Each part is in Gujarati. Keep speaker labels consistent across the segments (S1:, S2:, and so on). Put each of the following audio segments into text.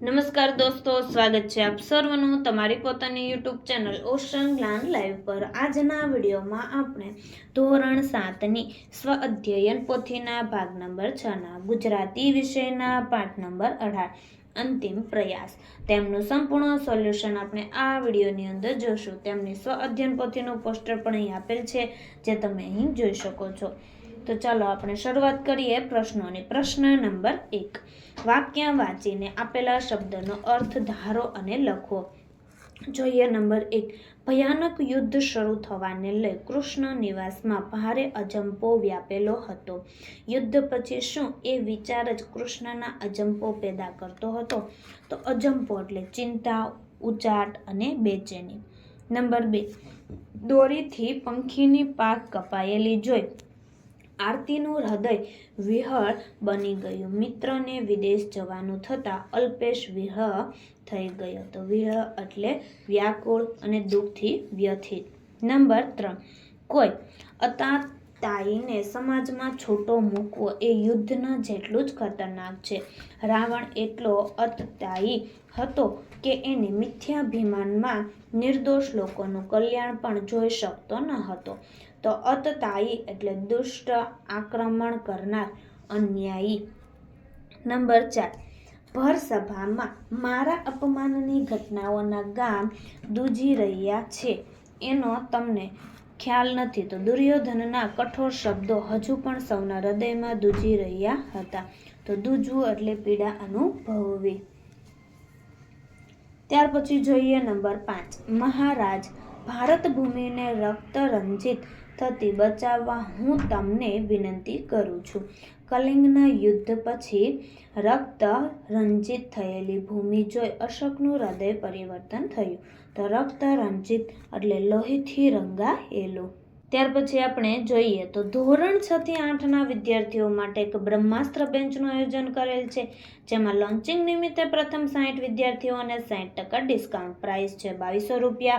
S1: નમસ્કાર દોસ્તો, સ્વાગત છે આપ સર્વનું તમારી પોતાની યુટ્યુબ ચેનલ ઓશન જ્ઞાન લાઈવ પર। આજના વિડીયોમાં આપણે ધોરણ 7ની સ્વ અધ્યયન પોથીના ભાગ નંબર 6ના ગુજરાતી વિષયના પાઠ નંબર 18 અંતિમ પ્રયાસ તેમનું સંપૂર્ણ સોલ્યુશન આપણે આ વિડીયોની અંદર જોશું। તેમની સ્વ અધ્યયન પોથીનું પોસ્ટર પણ અહીં આપેલ છે, જે તમે અહીં જોઈ શકો છો। તો ચાલો આપણે શરૂઆત કરીએ પ્રશ્નોની। પ્રશ્ન નંબર 1, વાક્ય વાંચીને આપેલા શબ્દનો અર્થ ધારો અને લખો। જોઈએ નંબર 1, ભયાનક યુદ્ધ શરૂ થવાને લઈ કૃષ્ણ નિવાસમાં ભારે અજંપો વ્યાપેલો હતો। યુદ્ધ પછી શું એ વિચાર જ કૃષ્ણના અજંપો પેદા કરતો હતો? તો અજંપો એટલે ચિંતા, ઉચાટ અને બેચેની। નંબર 2, દોરીથી પંખીની પાંખ કપાયેલી જોઈ આરતીનું હૃદય વિહળ બની ગયું। મિત્રને વિદેશ જવાનું થતાં અલ્પેશ વિહળ થઈ ગયો। તો વિહળ એટલે વ્યાકુળ અને દુઃખથી વ્યથિત। નંબર 3, કોઈ અતાતાઈને સમાજમાં છૂટો મૂકવો એ યુદ્ધના જેટલું જ ખતરનાક છે। રાવણ એટલો અતતાયી હતો કે એને મિથ્યાભિમાનમાં નિર્દોષ લોકોનું કલ્યાણ પણ જોઈ શકતો ન હતો। તો અતતાયી એટલે દુષ્ટ, આક્રમણ કરનાર, અન્યાયી। નંબર 4, ભર સભામાં મારા અપમાનની ઘટનાઓના ગામ દુજી રહ્યા છે એનો તમને ખ્યાલ નથી। તો દુર્યોધનના કઠોર શબ્દો હજુ પણ સૌના હૃદયમાં દુજી રહ્યા હતા। તો દુજવું એટલે પીડા અનુભવવી। ત્યાર પછી જોઈએ નંબર 5, મહારાજ, ભારત ભૂમિને રક્ત રંજિત થતી બચાવવા હું તમને વિનંતી કરું છું। કલિંગના યુદ્ધ પછી રક્ત રંજિત થયેલી ભૂમિ જોઈ અશોકનું હૃદય પરિવર્તન થયું। તો રક્ત રંજિત એટલે લોહીથી રંગાયેલું। ત્યાર પછી આપણે જોઈએ તો ધોરણ 6 થી 8ના વિદ્યાર્થીઓ માટે એક બ્રહ્માસ્ત્ર બેન્ચનું આયોજન કરેલ છે, જેમાં લોન્ચિંગ નિમિત્તે પ્રથમ 60 વિદ્યાર્થીઓને 60% ડિસ્કાઉન્ટ। પ્રાઇસ છે ₹2200।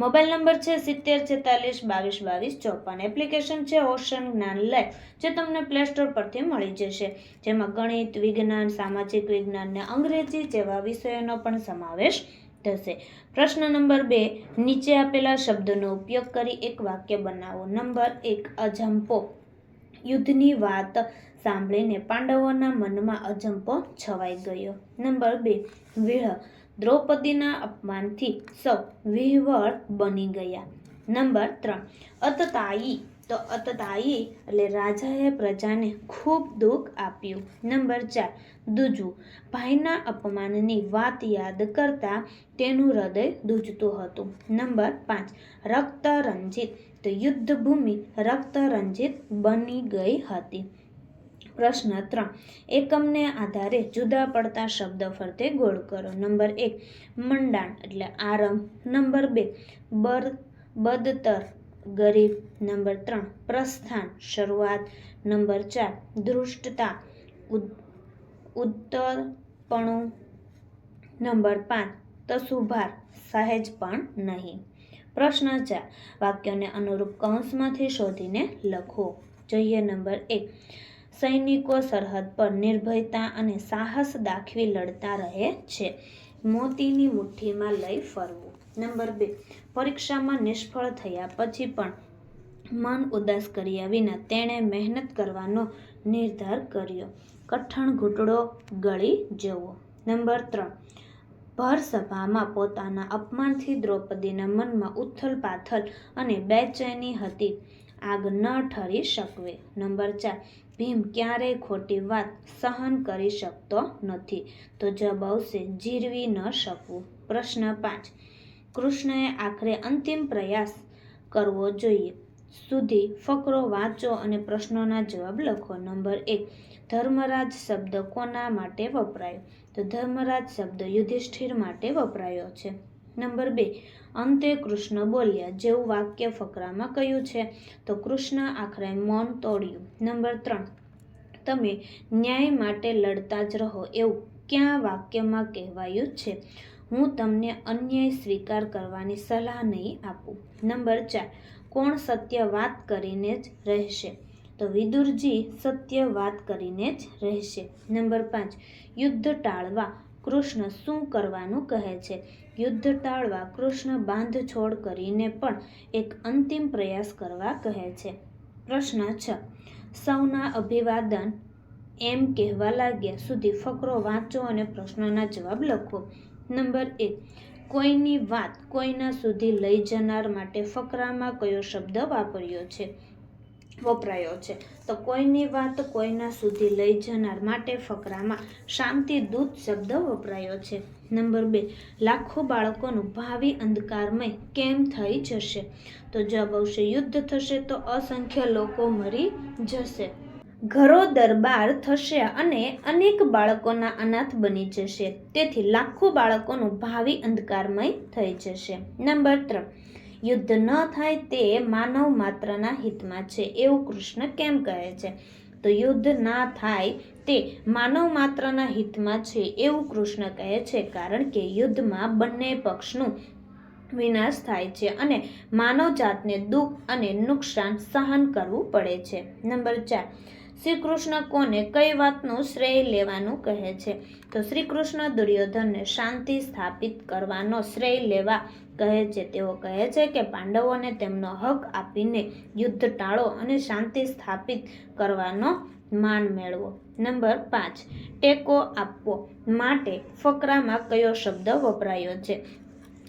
S1: મોબાઈલ નંબર છે 7046222254। એપ્લિકેશન છે ઓશન જ્ઞાન લાઈવ, જે તમને પ્લે સ્ટોર પરથી મળી જશે, જેમાં ગણિત, વિજ્ઞાન, સામાજિક વિજ્ઞાન અને અંગ્રેજી જેવા વિષયોનો પણ સમાવેશ થશે। પ્રશ્ન નંબર 2, નીચે આપેલા શબ્દોનો ઉપયોગ કરી એક વાક્ય બનાવો। નંબર 1, અજંપો। યુદ્ધની વાત સાંભળીને પાંડવોના મનમાં અજંપો છવાઈ ગયો। નંબર 2, વિહળ। દ્રૌપદીના અપમાનથી સૌ વિહ્વળ બની ગયા। નંબર 3, અતતાયી। તો અતતાયી એટલે રાજાએ પ્રજાને ખૂબ દુઃખ આપ્યું। નંબર 4, દુજવું। ભાઈના અપમાનની વાત યાદ કરતા તેનું હૃદય દુજતું હતું। નંબર 5, રક્ત રંજિત। તો યુદ્ધ ભૂમિ રક્ત રંજિત બની ગઈ હતી। પ્રશ્ન 3, એકમને આધારે જુદા પડતા શબ્દ ફરતે ગોળ કરો। નંબર 1, મંડાણ એટલે આરંભ। નંબર 2, બદતર ગરીબ। નંબર 3, પ્રસ્થાન શરૂઆત। નંબર 4, ધૃષ્ટતા ઉદ્ધતપણું। નંબર 5, તસુભાર સહેજ પણ નહીં। પ્રશ્ન 4, વાક્યોને અનુરૂપ કૌંસમાંથી શોધીને લખો। જોઈએ નંબર 1, સૈનિકો સરહદ પર નિર્ભયતા અને સાહસ દાખવી લડતા રહે છે। મોતીની મુઠ્ઠીમાં લઈ ફરવું। નંબર 2, પરીક્ષામાં નિષ્ફળ થયા પછી પણ મન ઉદાસ કર્યા વિના તેણે મહેનત કરવાનો નિર્ધાર કર્યો। કઠણ ઘૂંટડો ગળી જવો। નંબર 3, ભર સભામાં પોતાના અપમાનથી દ્રૌપદીના મનમાં ઉથલ પાથલ અને બેચેની હતી, આગ ન ઠરી શકવે। નંબર 4, ભીમ ક્યારેય ખોટી વાત સહન કરી શકતો નથી, તો જવાબ આવશે જીરવી ન શકવું। પ્રશ્ન 5, કૃષ્ણએ આખરે અંતિમ પ્રયાસ કરવો જોઈએ સુધી ફકરો વાંચો અને પ્રશ્નોના જવાબ લખો। નંબર 1, ધર્મરાજ શબ્દ કોના માટે વપરાયો? તો ધર્મરાજ શબ્દ યુધિષ્ઠિર માટે વપરાયો છે। નંબર 2, અંતે કૃષ્ણ બોલ્યા જેવું વાક્ય ફકરામાં કયું છે? તો કૃષ્ણ આખરે મૌન તોડ્યું। નંબર 3, તમે ન્યાય માટે લડતા જ રહો એવું ક્યાં વાક્યમાં કહેવાયું છે? હું તમને અન્યાય સ્વીકાર કરવાની સલાહ નહીં આપું। નંબર 4, કોણ સત્ય વાત કરીને જ રહેશે? તો વિદુરજી સત્ય વાત કરીને જ રહેશે। નંબર 5, યુદ્ધ ટાળવા કૃષ્ણ શું કરવાનું કહે છે? યુદ્ધ ટાળવા કૃષ્ણ બાંધછોડ કરીને પણ એક અંતિમ પ્રયાસ કરવા કહે છે. પ્રશ્ન 6. સૌના અભિવાદન એમ કહેવા લાગ્યા સુધી ફકરો વાંચો અને પ્રશ્નોના જવાબ લખો. નંબર 1. કોઈની વાત કોઈના સુધી લઈ જનાર માટે ફકરામાં કયો શબ્દ વપરાયો છે? તો કોઈની વાત કોઈના સુધી લઈ જનાર માટે ફકરામાં શાંતિદૂત શબ્દ વપરાયો છે. નંબર 2. લાખો બાળકોનું ભાવિ અંધકારમય કેમ થઈ જશે? તો જવાબ આવશે યુદ્ધ થશે તો અસંખ્ય લોકો મરી જશે. ઘરો દરબાર થશે અને અનેક બાળકોના અનાથ બની જશે. તેથી લાખો બાળકોનું ભાવિ અંધકારમય થઈ જશે. નંબર 3. યુદ્ધ ન થાય તે માનવ માત્રના હિતમાં છે એવું કૃષ્ણ કેમ કહે છે? તો યુદ્ધ ના થાય તે માનવ માત્રના હિતમાં છે એવું કૃષ્ણ કહે છે કારણ કે યુદ્ધમાં બંને પક્ષનું વિનાશ થાય છે અને માનવ જાતને દુઃખ અને નુકસાન સહન કરવું પડે છે. નંબર 4. શ્રી કૃષ્ણ કોને કઈ વાતનું શ્રેય લેવાનું કહે છે? તો શ્રી કૃષ્ણ દુર્યોધનને શાંતિ સ્થાપિત કરવાનો શ્રેય લેવા કહે છે. તેઓ કહે છે કે પાંડવોને તેમનો હક આપીને યુદ્ધ ટાળો અને શાંતિ સ્થાપિત કરવાનો માન મેળવો. નંબર 5. ટેકો આપવો માટે ફકરામાં કયો શબ્દ વપરાયો છે?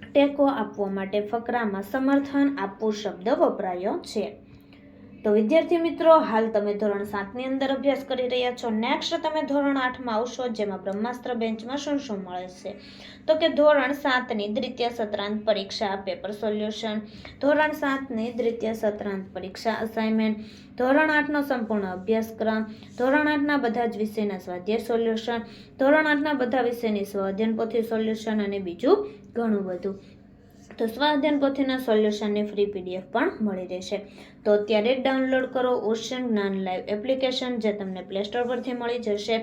S1: ટેકો આપવા માટે ફકરામાં સમર્થન આપવું શબ્દ વપરાયો છે. તો વિદ્યાર્થી મિત્રો, હાલ તમે ધોરણ 7ની અંદર અભ્યાસ કરી રહ્યા છો. નેક્સ્ટ તમે ધોરણ 8માં આવશો, જેમાં બ્રહ્માસ્ત્ર બેન્ચમાં શું મળશે? તો કે ધોરણ 7ની દ્વિતીય સત્રાંત પરીક્ષા પેપર સોલ્યુશન, ધોરણ 7ની દ્વિતીય સત્રાંત પરીક્ષા અસાઇનમેન્ટ, ધોરણ 8નો સંપૂર્ણ અભ્યાસક્રમ, ધોરણ 8ના બધા જ વિષયના સ્વાધ્યાય સોલ્યુશન, ધોરણ 8ના બધા વિષયની સ્વઅધ્યયન પોથી સોલ્યુશન અને બીજું ઘણું બધું. તો સ્વાધ્યાયન પોથીના સોલ્યુશનની ફ્રી PDF પણ મળી રહેશે. તો અત્યારે જ ડાઉનલોડ કરો ઓશન જ્ઞાન લાઈવ એપ્લિકેશન, જે તમને પ્લે સ્ટોર પરથી મળી જશે.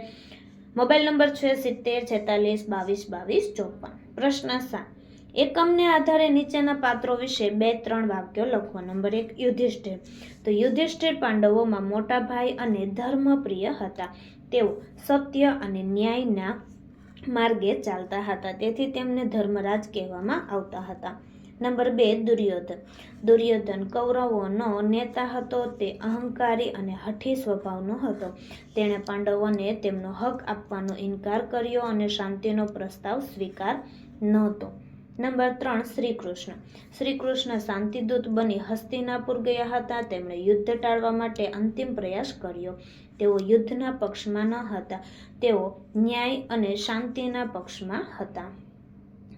S1: મોબાઈલ નંબર છે 7046222254. પ્રશ્ન 7. એકમને આધારે નીચેના પાત્રો વિશે 2-3 વાક્યો લખો. નંબર 1. યુધિષ્ઠિર. તો યુધિષ્ઠિર પાંડવોમાં મોટા ભાઈ અને ધર્મપ્રિય હતા. તેઓ સત્ય અને ન્યાયના માર્ગે ચાલતા હતા, તેથી તેમને ધર્મરાજ કહેવામાં આવતા હતા. નંબર 2. દુર્યોધન. દુર્યોધન કૌરવોનો નેતા હતો. તે અહંકારી અને હઠી સ્વભાવનો હતો. તેણે પાંડવોને તેમનો હક આપવાનો ઇનકાર કર્યો અને શાંતિનો પ્રસ્તાવ સ્વીકાર નહોતો. નંબર 3. શ્રી કૃષ્ણ. શ્રી કૃષ્ણ શાંતિદૂત બની હસ્તિનાપુર ગયા હતા. તેમણે યુદ્ધ ટાળવા માટે અંતિમ પ્રયાસ કર્યો. તેઓ યુદ્ધના પક્ષમાં ન હતા, તેઓ ન્યાય અને શાંતિના પક્ષમાં હતા.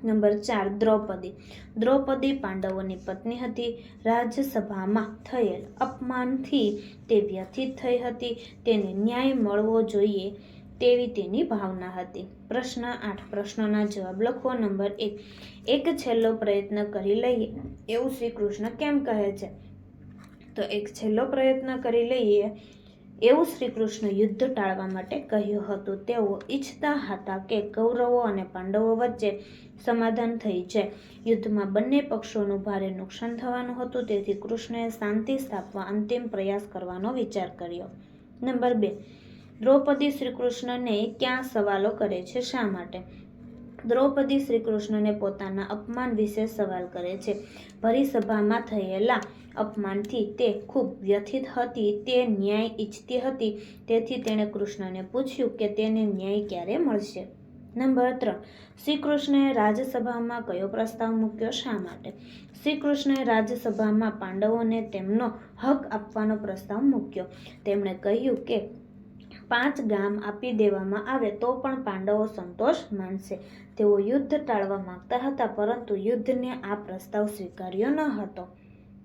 S1: નંબર 4. દ્રૌપદી. દ્રૌપદી પાંડવોની પત્ની હતી. રાજસભામાં થયેલ અપમાનથી તે વ્યથિત થઈ હતી. તેને ન્યાય મળવો જોઈએ તેવી તેની ભાવના હતી. પ્રશ્ન 8. પ્રશ્નોના જવાબ લખો. નંબર 1. એક છેલ્લો પ્રયત્ન કરી લઈએ એવું શ્રી કૃષ્ણ કેમ કહે છે? તો એક છેલ્લો પ્રયત્ન કરી લઈએ એવું શ્રી કૃષ્ણ યુદ્ધ ટાળવા માટે કહ્યું હતું. તેઓ ઈચ્છતા હતા કે કૌરવો અને પાંડવો વચ્ચે સમાધાન થઈ જાય. યુદ્ધમાં બંને પક્ષોનું ભારે નુકસાન થવાનું હતું, તેથી કૃષ્ણએ શાંતિ સ્થાપવા અંતિમ પ્રયાસ કરવાનો વિચાર કર્યો. નંબર 2. દ્રૌપદી શ્રી કૃષ્ણને ક્યાં સવાલો કરે છે? શા માટે? દ્રૌપદી શ્રી કૃષ્ણને પોતાના અપમાન વિશે સવાલ કરે છે. ભરી સભામાં થયેલા અપમાનથી તે ખૂબ વ્યથિત હતી. તે ન્યાય ઈચ્છતી હતી, તેથી તેણે કૃષ્ણને પૂછ્યું કે તેને ન્યાય ક્યારે મળશે. નંબર 3. શ્રી કૃષ્ણએ રાજસભામાં કયો પ્રસ્તાવ મૂક્યો? શા માટે? શ્રી કૃષ્ણએ રાજસભામાં પાંડવોને તેમનો હક આપવાનો પ્રસ્તાવ મૂક્યો. તેમણે કહ્યું કે 5 ગામ આપી દેવામાં આવે તો પણ પાંડવો સંતોષ માનશે. તેઓ યુદ્ધ ટાળવા માંગતા હતા, પરંતુ યુદ્ધને આ પ્રસ્તાવ સ્વીકાર્યો ન હતો.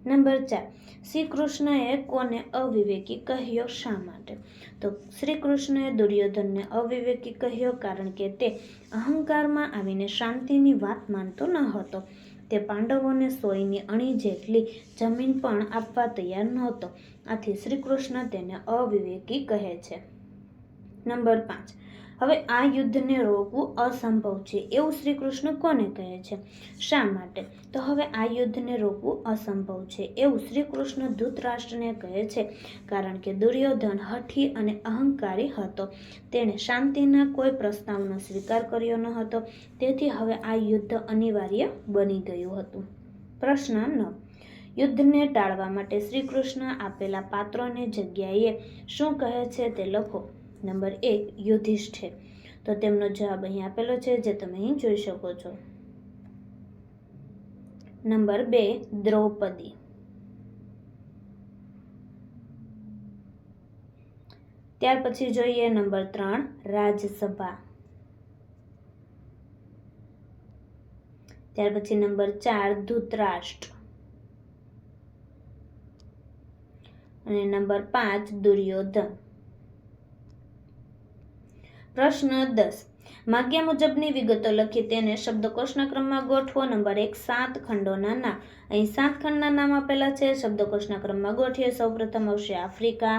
S1: નંબર 4. શ્રી કૃષ્ણએ કોને અવિવેકી કહ્યો? શા માટે? તો શ્રી કૃષ્ણએ દુર્યોધનને અવિવેકી કહ્યો કારણ કે તે અહંકારમાં આવીને શાંતિની વાત માનતો ન હતો. તે પાંડવોને 100ની અણી જેટલી જમીન પણ આપવા તૈયાર નહોતો. આથી શ્રી કૃષ્ણ તેને અવિવેકી કહે છે. નંબર 5. હવે આ યુદ્ધને રોકવું અસંભવ છે એવું શ્રી કૃષ્ણ કોને કહે છે? શા માટે? તો હવે આ યુદ્ધને રોકવું અસંભવ છે એવું શ્રી કૃષ્ણ ધૃતરાષ્ટ્રને કહે છે કારણ કે દુર્યોધન હઠી અને અહંકારી હતો. તેણે શાંતિના કોઈ પ્રસ્તાવનો સ્વીકાર કર્યો ન હતો. તેથી હવે આ યુદ્ધ અનિવાર્ય બની ગયું હતું. પ્રશ્ન 9. યુદ્ધને ટાળવા માટે શ્રી કૃષ્ણ આપેલા પાત્રોની જગ્યાએ શું કહે છે તે લખો. નંબર 1 યુધિષ્ઠિર. તો તેમનો જવાબ અહીં આપેલો છે જે તમે અહીં જોઈ શકો છો. નંબર 2 દ્રૌપદી. ત્યાર પછી જોઈએ નંબર 3 રાજસભા. ત્યાર પછી નંબર 4 ધૃતરાષ્ટ્ર અને નંબર 5 દુર્યોધન. પ્રશ્ન 10. માગ્યા મુજબની વિગતો લખી તેને શબ્દકોશના ક્રમમાં ગોઠવો. નંબર 1 7 ખંડોના નામ. અહીં 7 ખંડના નામ આપેલા છે. શબ્દકોશના ક્રમમાં ગોઠવીએ. સૌપ્રથમ આવશે આફ્રિકા,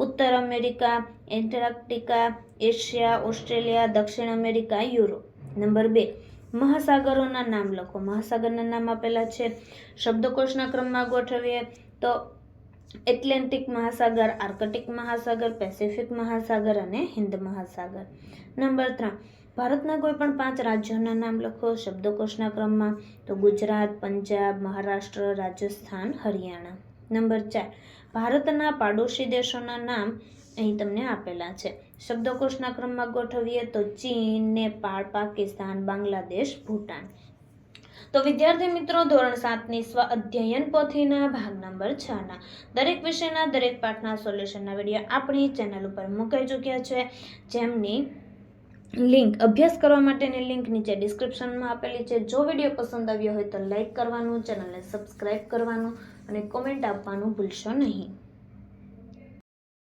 S1: ઉત્તર અમેરિકા, એન્ટાર્કટિકા, એશિયા, ઓસ્ટ્રેલિયા, દક્ષિણ અમેરિકા, યુરોપ. નંબર 2 મહાસાગરોના નામ લખો. મહાસાગરના નામ આપેલા છે. શબ્દકોશના ક્રમમાં ગોઠવીએ તો એટલાન્ટિક મહાસાગર, આર્કટિક મહાસાગર, પેસિફિક મહાસાગર અને હિન્દ મહાસાગર. નંબર 3 ભારતના કોઈ પણ 5 રાજ્યોના નામ લખો શબ્દકોશના ક્રમમાં. તો ગુજરાત, પંજાબ, મહારાષ્ટ્ર, રાજસ્થાન, હરિયાણા. નંબર 4 ભારતના પાડોશી દેશોના નામ અહીં તમને આપેલા છે. શબ્દકોશના ક્રમમાં ગોઠવીએ તો ચીન, નેપાળ, પાકિસ્તાન, બાંગ્લાદેશ, ભૂટાન. તો વિદ્યાર્થી મિત્રો, ધોરણ 7ની સ્વ અધ્યયન પોથીના ભાગ નંબર 6ના દરેક વિષયના દરેક પાઠના સોલ્યુશનના વિડીયો આપણી ચેનલ ઉપર મુકાઈ ચૂક્યા છે, જેમની લિંક અભ્યાસ કરવા માટેની લિંક નીચે ડિસ્ક્રિપ્શનમાં આપેલી છે. જો વિડીયો પસંદ આવ્યો હોય તો લાઈક કરવાનું, ચેનલને સબસ્ક્રાઇબ કરવાનું અને કોમેન્ટ આપવાનું ભૂલશો નહીં.